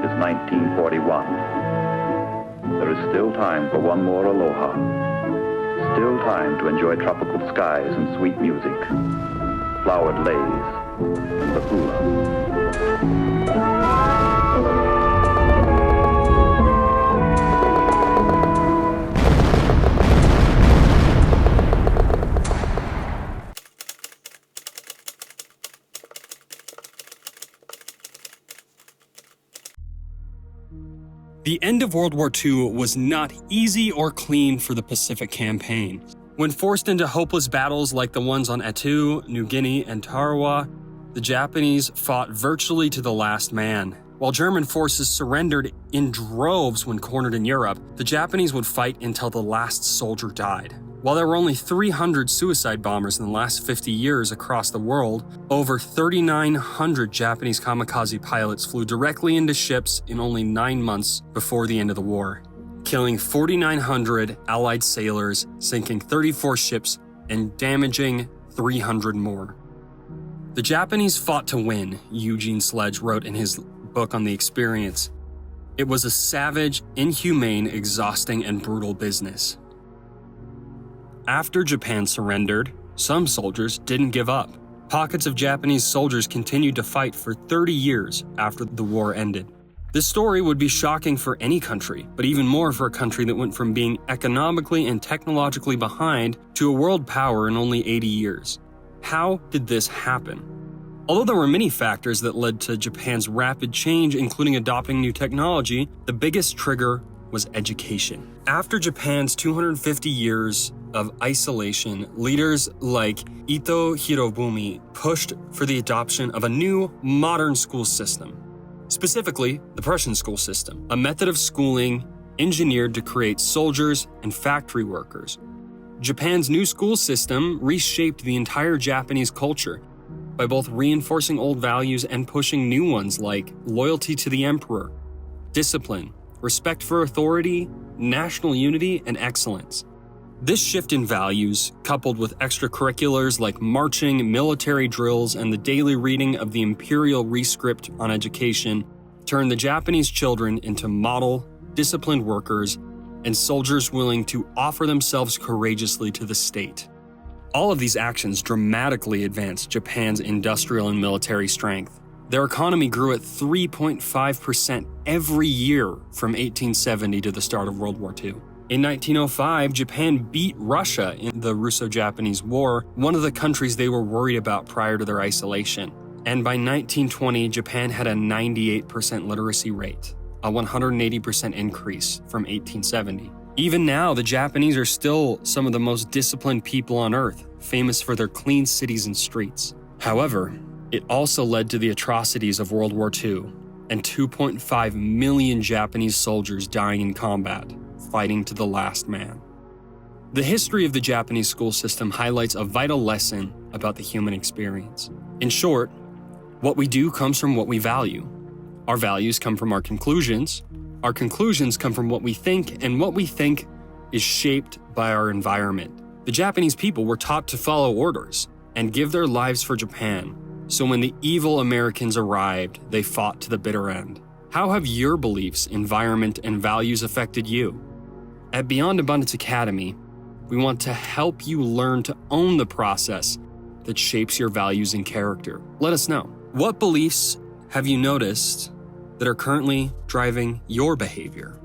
is 1941. There is still time for one more aloha. Still time to enjoy tropical skies and sweet music, flowered leis, and the hula. The end of World War II was not easy or clean for the Pacific Campaign. When forced into hopeless battles like the ones on Attu, New Guinea, and Tarawa, the Japanese fought virtually to the last man. While German forces surrendered in droves when cornered in Europe, the Japanese would fight until the last soldier died. While there were only 300 suicide bombers in the last 50 years across the world, over 3,900 Japanese kamikaze pilots flew directly into ships in only 9 months before the end of the war, killing 4,900 Allied sailors, sinking 34 ships, and damaging 300 more. The Japanese fought to win, Eugene Sledge wrote in his book on the experience. It was a savage, inhumane, exhausting, and brutal business. After Japan surrendered, some soldiers didn't give up. Pockets of Japanese soldiers continued to fight for 30 years after the war ended. This story would be shocking for any country, but even more for a country that went from being economically and technologically behind to a world power in only 80 years. How did this happen? Although there were many factors that led to Japan's rapid change, including adopting new technology, the biggest trigger was education. After Japan's 250 years of isolation, leaders like Ito Hirobumi pushed for the adoption of a new, modern school system. Specifically, the Prussian school system, a method of schooling engineered to create soldiers and factory workers. Japan's new school system reshaped the entire Japanese culture by both reinforcing old values and pushing new ones like loyalty to the emperor, discipline, respect for authority, national unity, and excellence. This shift in values, coupled with extracurriculars like marching, military drills, and the daily reading of the imperial rescript on education, turned the Japanese children into model, disciplined workers and soldiers willing to offer themselves courageously to the state. All of these actions dramatically advanced Japan's industrial and military strength. Their economy grew at 3.5% every year from 1870 to the start of World War II. In 1905, Japan beat Russia in the Russo-Japanese War, one of the countries they were worried about prior to their isolation. And by 1920, Japan had a 98% literacy rate, a 180% increase from 1870. Even now, the Japanese are still some of the most disciplined people on Earth, famous for their clean cities and streets. However, it also led to the atrocities of World War II and 2.5 million Japanese soldiers dying in combat, fighting to the last man. The history of the Japanese school system highlights a vital lesson about the human experience. In short, what we do comes from what we value. Our values come from our conclusions come from what we think, and what we think is shaped by our environment. The Japanese people were taught to follow orders and give their lives for Japan, so when the evil Americans arrived, they fought to the bitter end. How have your beliefs, environment, and values affected you? At Beyond Abundance Academy, we want to help you learn to own the process that shapes your values and character. Let us know. What beliefs have you noticed that are currently driving your behavior?